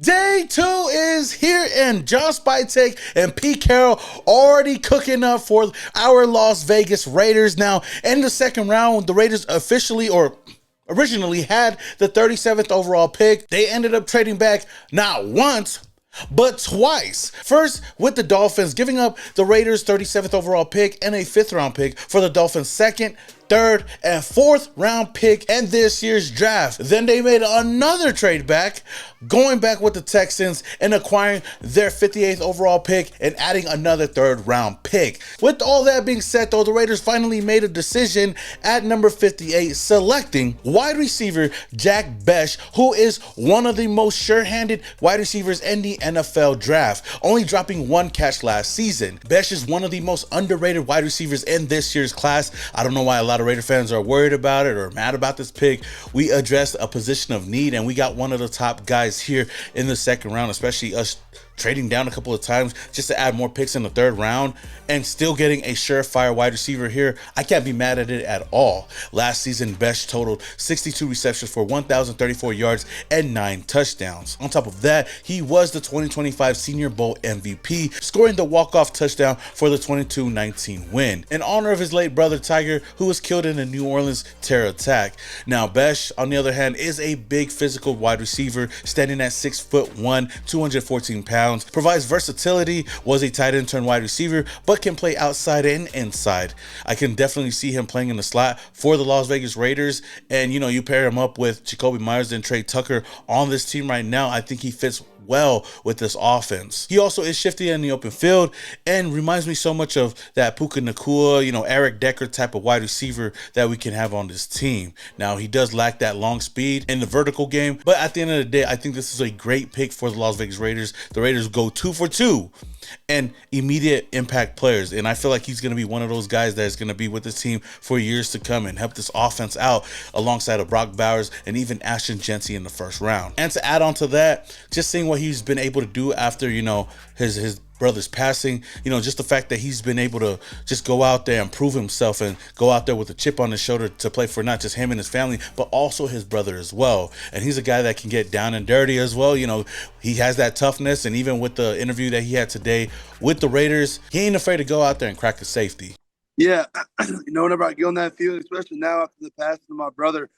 Day 2 is here, and John Spytek and Pete Carroll already cooking up for our Las Vegas Raiders. Now, in the second round, the Raiders originally had the 37th overall pick. They ended up trading back not once, but twice. First with the Dolphins, giving up the Raiders' 37th overall pick and a 5th round pick for the Dolphins' 2nd, 3rd, and 4th round pick in this year's draft. Then they made another trade back, going back with the Texans and acquiring their 58th overall pick and adding another 3rd round pick. With all that being said, though, the Raiders finally made a decision at number 58, selecting wide receiver Jack BECH, who is one of the most sure-handed wide receivers in the NFL draft, only dropping 1 catch last season. BECH is one of the most underrated wide receivers in this year's class. I don't know why a lot of Raider fans are worried about it or mad about this pick. We addressed a position of need, and we got one of the top guys here in the second round, especially us trading down a couple of times just to add more picks in the 3rd round and still getting a surefire wide receiver here. I can't be mad at it at all. Last season, BECH totaled 62 receptions for 1,034 yards and 9 touchdowns. On top of that, he was the 2025 Senior Bowl MVP, scoring the walk-off touchdown for the 22-19 win in honor of his late brother Tiger, who was killed in a New Orleans terror attack. Now, BECH, on the other hand, is a big physical wide receiver, standing at 6'1", 214 pounds. Provides versatility, was a tight end turned wide receiver, but can play outside and inside. I can definitely see him playing in the slot for the Las Vegas Raiders. And, you pair him up with Jacoby Myers and Trey Tucker on this team right now, I think he fits well with this offense. He also is shifty in the open field and reminds me so much of that Puka Nacua, Eric Decker type of wide receiver that we can have on this team. Now, he does lack that long speed in the vertical game, but at the end of the day, I think this is a great pick for the Las Vegas Raiders. The Raiders go 2 for 2 and immediate impact players, and I feel like he's going to be one of those guys that is going to be with the team for years to come and help this offense out alongside of Brock Bowers and even Ashton Jeanty in the 1st round. And to add on to that, just seeing what he's been able to do after his brother's passing, just the fact that he's been able to just go out there and prove himself and go out there with a chip on his shoulder to play for not just him and his family, but also his brother as well. And he's a guy that can get down and dirty as well. He has that toughness, and even with the interview that he had today with the Raiders, he ain't afraid to go out there and crack a safety. Yeah, whenever I get on that field, especially now after the passing of my brother,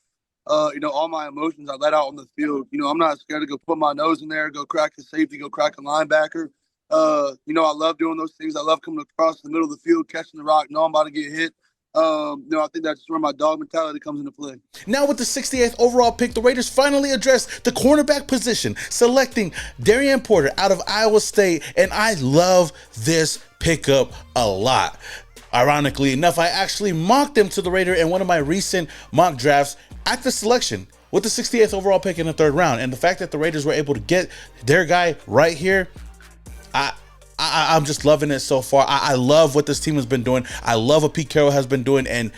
all my emotions I let out on the field. I'm not scared to go put my nose in there, go crack a safety, go crack a linebacker. I love doing those things. I love coming across the middle of the field, catching the rock, know I'm about to get hit. I think that's where my dog mentality comes into play. Now with the 68th overall pick, the Raiders finally addressed the cornerback position, selecting Darren Porter out of Iowa State, and I love this pickup a lot. Ironically enough, I actually mocked him to the Raider in one of my recent mock drafts at the selection with the 68th overall pick in the 3rd round. And the fact that the Raiders were able to get their guy right here, I'm just loving it so far. I love what this team has been doing. I love what Pete Carroll has been doing, and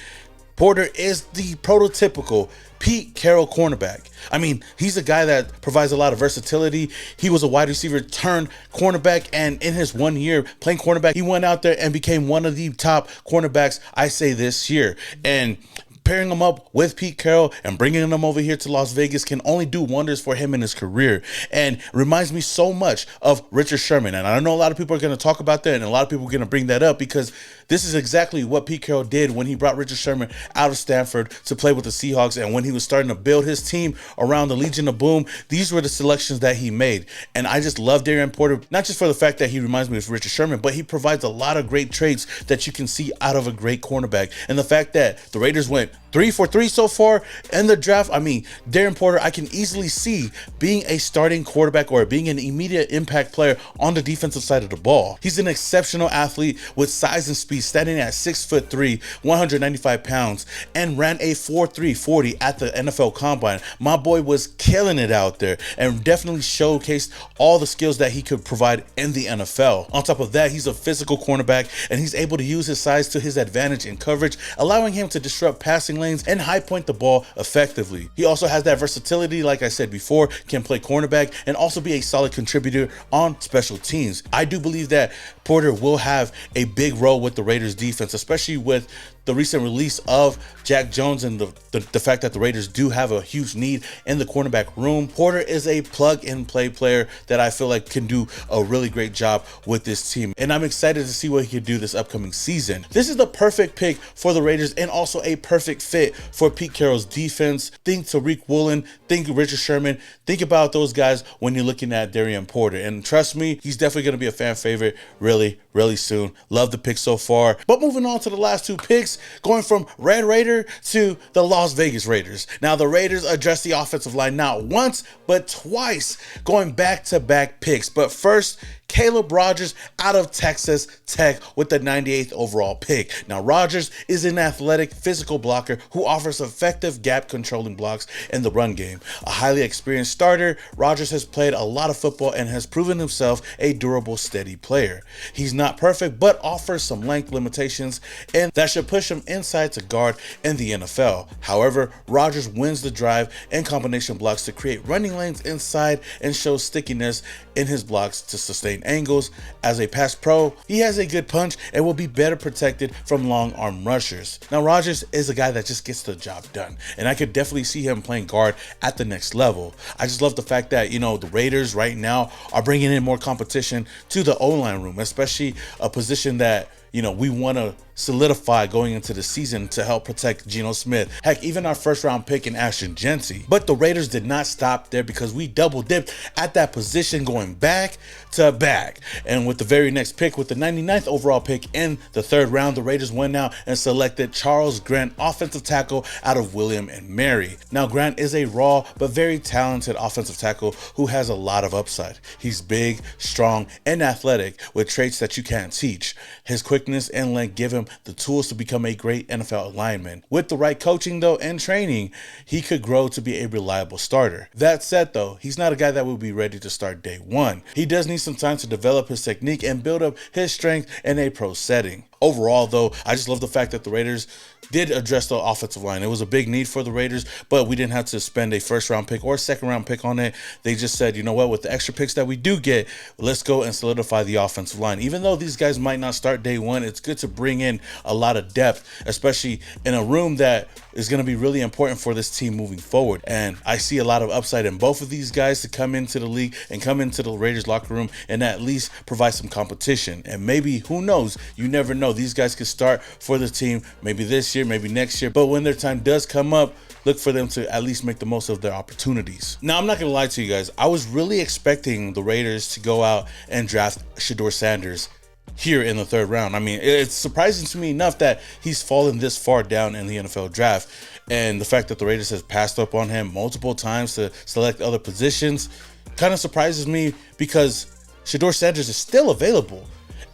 Porter is the prototypical Pete Carroll cornerback. I mean, he's a guy that provides a lot of versatility. He was a wide receiver turned cornerback, and in his 1 year playing cornerback, he went out there and became one of the top cornerbacks, I say, this year. And pairing him up with Pete Carroll and bringing him over here to Las Vegas can only do wonders for him in his career, and reminds me so much of Richard Sherman. And I know a lot of people are going to talk about that, and a lot of people are going to bring that up because this is exactly what Pete Carroll did when he brought Richard Sherman out of Stanford to play with the Seahawks, and when he was starting to build his team around the Legion of Boom. These were the selections that he made, and I just love Darren Porter, not just for the fact that he reminds me of Richard Sherman, but he provides a lot of great traits that you can see out of a great cornerback. And the fact that the Raiders went 3 for 3 so far in the draft, I mean, Darren Porter, I can easily see being a starting quarterback or being an immediate impact player on the defensive side of the ball. He's an exceptional athlete with size and speed, standing at 6'3", 195 pounds, and ran a 4.3 40 at the NFL Combine. My boy was killing it out there and definitely showcased all the skills that he could provide in the NFL. On top of that, he's a physical cornerback, and he's able to use his size to his advantage in coverage, allowing him to disrupt passing lanes and high point the ball effectively. He also has that versatility, like I said before, can play cornerback and also be a solid contributor on special teams. I do believe that Porter will have a big role with the Raiders defense, especially with the recent release of Jack Jones and the fact that the Raiders do have a huge need in the cornerback room, Porter is a plug-and-play player that I feel like can do a really great job with this team. And I'm excited to see what he can do this upcoming season. This is the perfect pick for the Raiders and also a perfect fit for Pete Carroll's defense. Think Tariq Woolen, think Richard Sherman, think about those guys when you're looking at Darren Porter. And trust me, he's definitely going to be a fan favorite really soon. Love the pick so far. But moving on to the last two picks, going from Red Raider to the Las Vegas Raiders. Now the Raiders addressed the offensive line not once, but twice, going back-to-back picks. But first, Caleb Rodgers out of Texas Tech with the 98th overall pick. Now, Rodgers is an athletic, physical blocker who offers effective gap-controlling blocks in the run game. A highly experienced starter, Rodgers has played a lot of football and has proven himself a durable, steady player. He's not perfect, but offers some length limitations, and that should push him inside to guard in the NFL. However, Rodgers wins the drive and combination blocks to create running lanes inside and shows stickiness in his blocks to sustain angles. As a pass pro, he has a good punch and will be better protected from long arm rushers. Now, Rodgers is a guy that just gets the job done, and I could definitely see him playing guard at the next level. I just love the fact that, the Raiders right now are bringing in more competition to the O-line room, especially a position that we want to solidify going into the season to help protect Geno Smith. Heck, even our first round pick in Ashton Jeanty. But the Raiders did not stop there because we double dipped at that position going back to back. And with the very next pick, with the 99th overall pick in the third round, the Raiders went out and selected Charles Grant, offensive tackle out of William and Mary. Now, Grant is a raw but very talented offensive tackle who has a lot of upside. He's big, strong, and athletic with traits that you can't teach. His quickness and length give him the tools to become a great NFL lineman. With the right coaching though and training, he could grow to be a reliable starter. That said though, he's not a guy that will be ready to start day one. He does need some time to develop his technique and build up his strength in a pro setting. Overall though, I just love the fact that the Raiders did address the offensive line. It was a big need for the Raiders, but we didn't have to spend a first round pick or a second round pick on it. They just said, with the extra picks that we do get, let's go and solidify the offensive line. Even though these guys might not start day one, it's good to bring in a lot of depth, especially in a room that is going to be really important for this team moving forward. And I see a lot of upside in both of these guys to come into the league and come into the Raiders locker room and at least provide some competition. And maybe, who knows, you never know, these guys could start for the team maybe this year, maybe next year, but when their time does come up, look for them to at least make the most of their opportunities. Now, I'm not gonna lie to you guys, I was really expecting the Raiders to go out and draft Shedeur Sanders here in the third round. I mean, it's surprising to me enough that he's fallen this far down in the NFL draft, and the fact that the Raiders has passed up on him multiple times to select other positions kind of surprises me, because Shedeur Sanders is still available.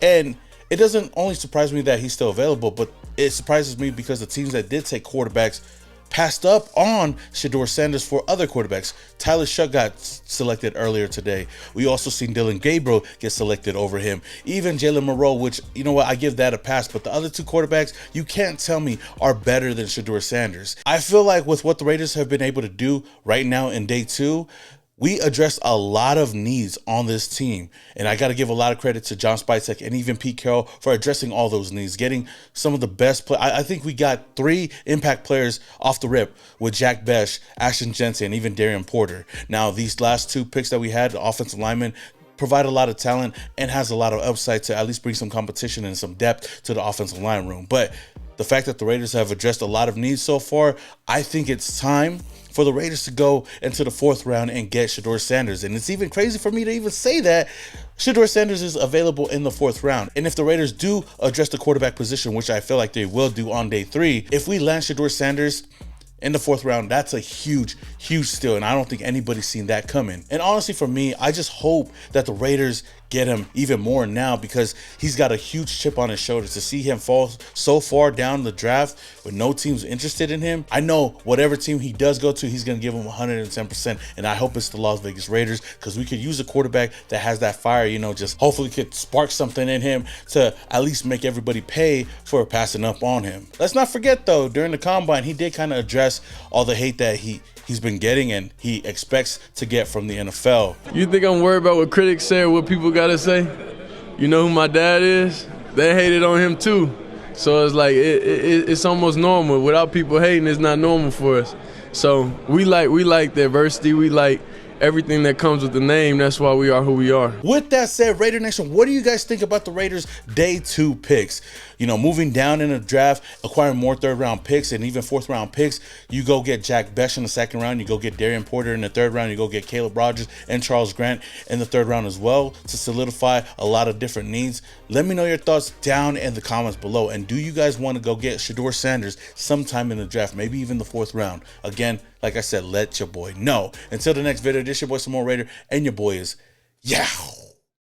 And it doesn't only surprise me that he's still available, but it surprises me because the teams that did take quarterbacks passed up on Shedeur Sanders for other quarterbacks. Tyler Shuck got selected earlier today. We also seen Dylan Gabriel get selected over him. Even Jalen Moreau, which, I give that a pass, but the other two quarterbacks, you can't tell me are better than Shedeur Sanders. I feel like with what the Raiders have been able to do right now in day two, we addressed a lot of needs on this team, and I got to give a lot of credit to John Spytek and even Pete Carroll for addressing all those needs, getting some of the best play. I think we got 3 impact players off the rip with Jack BECH, Ashton Jeanty, and even Darren Porter. Now, these last 2 picks that we had, the offensive linemen, provide a lot of talent and has a lot of upside to at least bring some competition and some depth to the offensive line room. But the fact that the Raiders have addressed a lot of needs so far, I think it's time for the Raiders to go into the 4th round and get Shedeur Sanders. And it's even crazy for me to even say that Shedeur Sanders is available in the 4th round. And if the Raiders do address the quarterback position, which I feel like they will do on day 3, if we land Shedeur Sanders in the 4th round, that's a huge steal, and I don't think anybody's seen that coming. And honestly, for me, I just hope that the Raiders get him even more now, because he's got a huge chip on his shoulder. To see him fall so far down the draft with no teams interested in him, I know whatever team he does go to, he's going to give him 110%, and I hope it's the Las Vegas Raiders, because we could use a quarterback that has that fire, just hopefully could spark something in him to at least make everybody pay for passing up on him. Let's not forget though, during the combine, he did kind of address all the hate that he's been getting and he expects to get from the NFL. You think I'm worried about what critics say or what people gotta say? You know who my dad is? They hated on him too. So it's like it's almost normal. Without people hating, it's not normal for us. So we like the adversity. We like everything that comes with the name. That's why we are who we are. With that said, Raider Nation, what do you guys think about the Raiders' day 2 picks? You know, moving down in the draft, acquiring more 3rd round picks and even 4th round picks. You go get Jack BECH in the 2nd round. You go get Darren Porter in the 3rd round. You go get Caleb Rodgers and Charles Grant in the 3rd round as well to solidify a lot of different needs. Let me know your thoughts down in the comments below. And do you guys want to go get Shedeur Sanders sometime in the draft, maybe even the 4th round? Again, like I said, let your boy know. Until the next video, this your boy Some More Raider, and your boy is Yow.